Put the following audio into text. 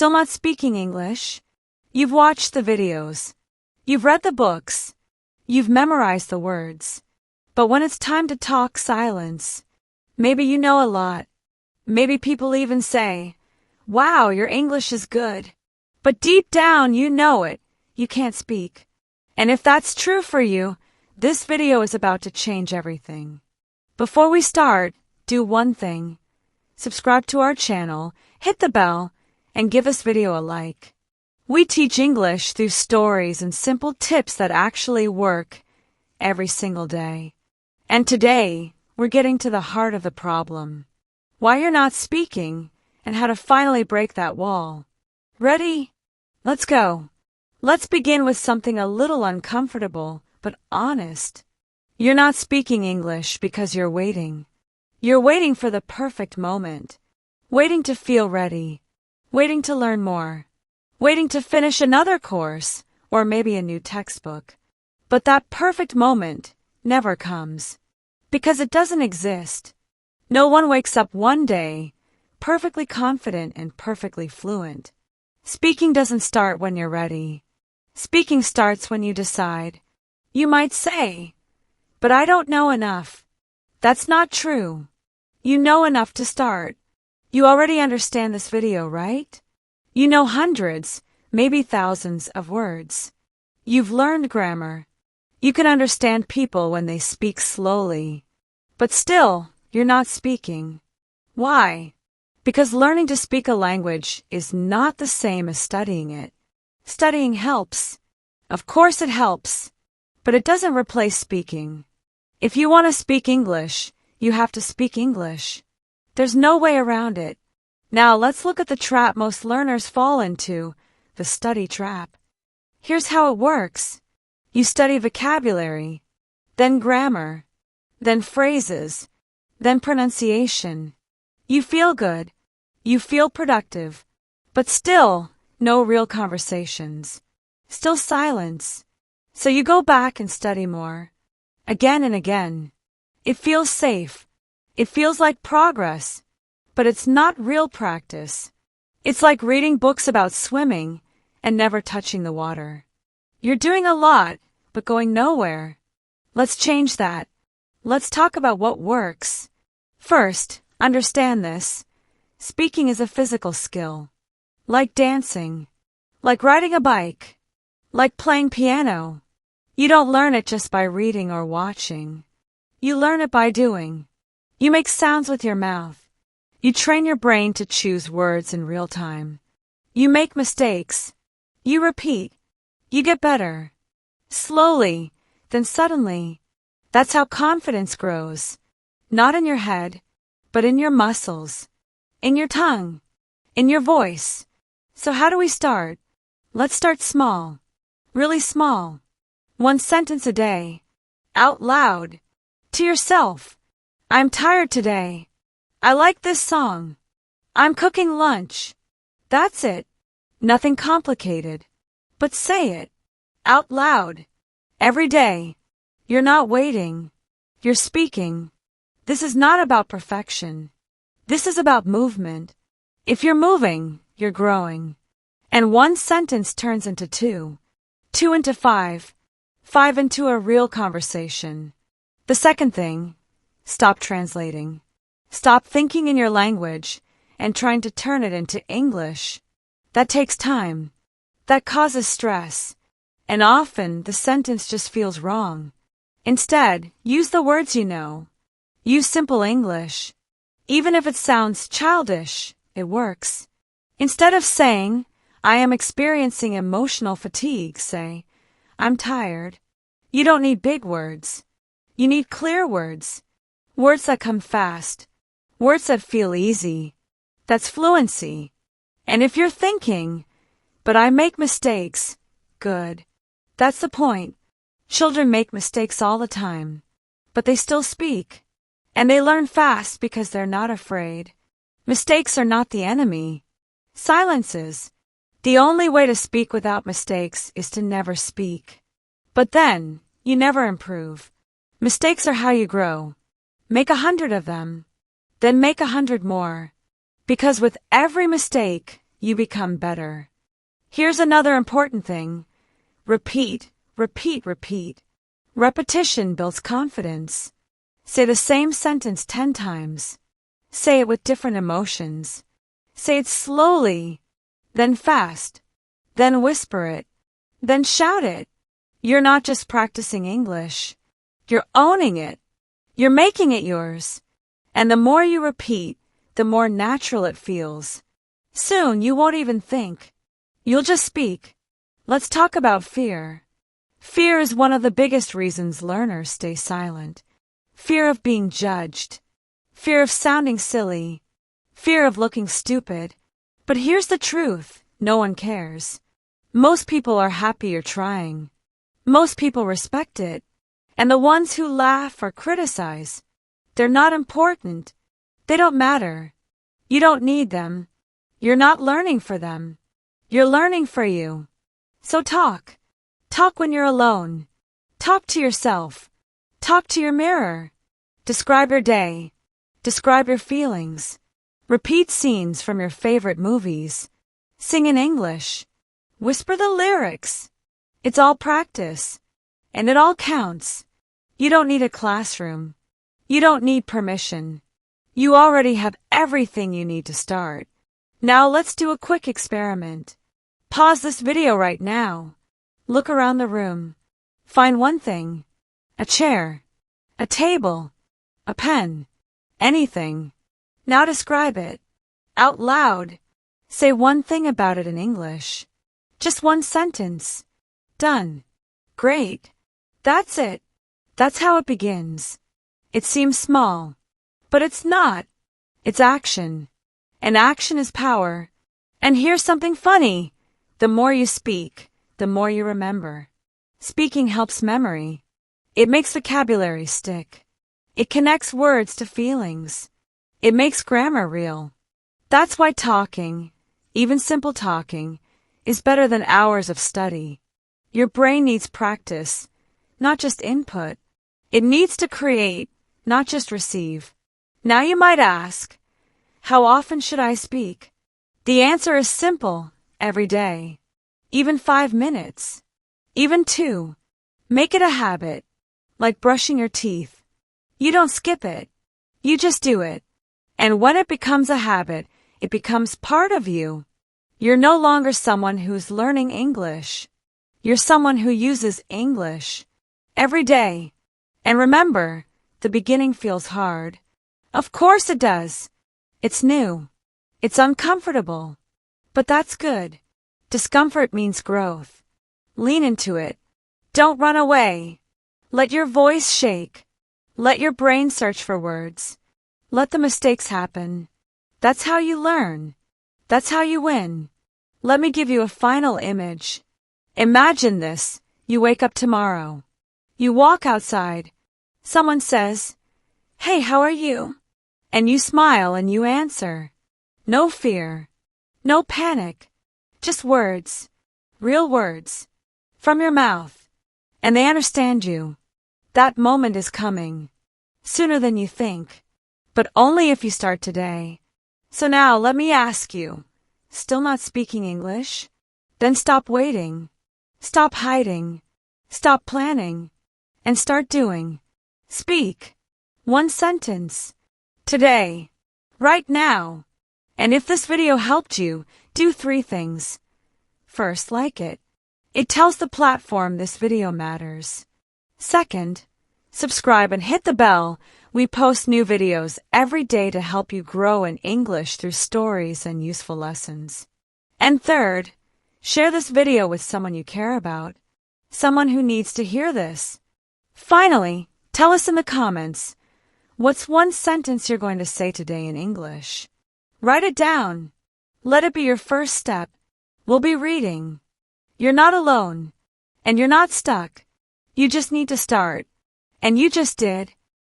still not speaking English? You've watched the videos. You've read the books. You've memorized the words. But when it's time to talk, silence. Maybe you know a lot. Maybe people even say, "Wow, your English is good." But deep down, you know it. You can't speak. And if that's true for you, this video is about to change everything. Before we start, do one thing. Subscribe to our channel, hit the bell, and give this video a like. We teach English through stories and simple tips that actually work every single day. And today, we're getting to the heart of the problem. Why you're not speaking, and how to finally break that wall. Ready? Let's go. Let's begin with something a little uncomfortable, but honest. You're not speaking English because you're waiting. You're waiting for the perfect moment. Waiting to feel ready. Waiting to learn more. Waiting to finish another course, or maybe a new textbook. But that perfect moment never comes. Because it doesn't exist. No one wakes up one day perfectly confident and perfectly fluent. Speaking doesn't start when you're ready. Speaking starts when you decide. You might say, "But I don't know enough." That's not true. You know enough to start. You already understand this video, right? You know hundreds, maybe thousands of words. You've learned grammar. You can understand people when they speak slowly. But still, you're not speaking. Why? Because learning to speak a language is not the same as studying it. Studying helps. Of course it helps. But it doesn't replace speaking. If you want to speak English, you have to speak English. There's no way around it. Now let's look at the trap most learners fall into, the study trap. Here's how it works. You study vocabulary, then grammar, then phrases, then pronunciation. You feel good. You feel productive. But still, no real conversations. Still silence. So you go back and study more. Again and again. It feels safe. It feels like progress. But it's not real practice. It's like reading books about swimming and never touching the water. You're doing a lot, but going nowhere. Let's change that. Let's talk about what works. First, understand this. Speaking is a physical skill. Like dancing. Like riding a bike. Like playing piano. You don't learn it just by reading or watching. You learn it by doing. You make sounds with your mouth. You train your brain to choose words in real time. You make mistakes. You repeat. You get better. Slowly, then suddenly. That's how confidence grows. Not in your head, but in your muscles. In your tongue. In your voice. So how do we start? Let's start small. Really small. One sentence a day. Out loud. To yourself. I'm tired today. I like this song. I'm cooking lunch. That's it. Nothing complicated. But say it. Out loud. Every day. You're not waiting. You're speaking. This is not about perfection. This is about movement. If you're moving, you're growing. And one sentence turns into two. 2 into 5. 5 into a real conversation. The second thing, stop translating. Stop thinking in your language and trying to turn it into English. That takes time. That causes stress. And often the sentence just feels wrong. Instead, use the words you know. Use simple English. Even if it sounds childish, it works. Instead of saying, "I am experiencing emotional fatigue," say, "I'm tired." You don't need big words. You need clear words. Words that come fast. Words that feel easy. That's fluency. And if you're thinking, "But I make mistakes," good. That's the point. Children make mistakes all the time. But they still speak. And they learn fast because they're not afraid. Mistakes are not the enemy. Silence is. The only way to speak without mistakes is to never speak. But then, you never improve. Mistakes are how you grow. Make 100 of them. Then make 100 more. Because with every mistake, you become better. Here's another important thing. Repeat, repeat, repeat. Repetition builds confidence. Say the same sentence 10 times. Say it with different emotions. Say it slowly, then fast, then whisper it, then shout it. You're not just practicing English. You're owning it. You're making it yours. And the more you repeat, the more natural it feels. Soon you won't even think. You'll just speak. Let's talk about fear. Fear is one of the biggest reasons learners stay silent. Fear of being judged. Fear of sounding silly. Fear of looking stupid. But here's the truth. No one cares. Most people are happy you're trying. Most people respect it. And the ones who laugh or criticize, they're not important. They don't matter. You don't need them. You're not learning for them. You're learning for you. So talk. Talk when you're alone. Talk to yourself. Talk to your mirror. Describe your day. Describe your feelings. Repeat scenes from your favorite movies. Sing in English. Whisper the lyrics. It's all practice. And it all counts. You don't need a classroom. You don't need permission. You already have everything you need to start. Now let's do a quick experiment. Pause this video right now. Look around the room. Find one thing. A chair. A table. A pen. Anything. Now describe it. Out loud. Say one thing about it in English. Just one sentence. Done. Great. That's it. That's how it begins. It seems small. But it's not. It's action. And action is power. And here's something funny. The more you speak, the more you remember. Speaking helps memory. It makes vocabulary stick. It connects words to feelings. It makes grammar real. That's why talking, even simple talking, is better than hours of study. Your brain needs practice, not just input. It needs to create, not just receive. Now you might ask, how often should I speak? The answer is simple, every day. Even 5 minutes. Even 2. Make it a habit, like brushing your teeth. You don't skip it. You just do it. And when it becomes a habit, it becomes part of you. You're no longer someone who's learning English. You're someone who uses English every day. And remember, the beginning feels hard. Of course it does. It's new. It's uncomfortable. But that's good. Discomfort means growth. Lean into it. Don't run away. Let your voice shake. Let your brain search for words. Let the mistakes happen. That's how you learn. That's how you win. Let me give you a final image. Imagine this. You wake up tomorrow. You walk outside. Someone says, "Hey, how are you?" And you smile and you answer. No fear. No panic. Just words. Real words. From your mouth. And they understand you. That moment is coming. Sooner than you think. But only if you start today. So now let me ask you. Still not speaking English? Then stop waiting. Stop hiding. Stop planning. And start doing. Speak. One sentence. Today. Right now. And if this video helped you, do 3 things. First, like it. It tells the platform this video matters. Second, subscribe and hit the bell. We post new videos every day to help you grow in English through stories and useful lessons. And third, share this video with someone you care about, someone who needs to hear this. Finally, tell us in the comments, what's one sentence you're going to say today in English? Write it down. Let it be your first step. We'll be reading. You're not alone. And you're not stuck. You just need to start. And you just did.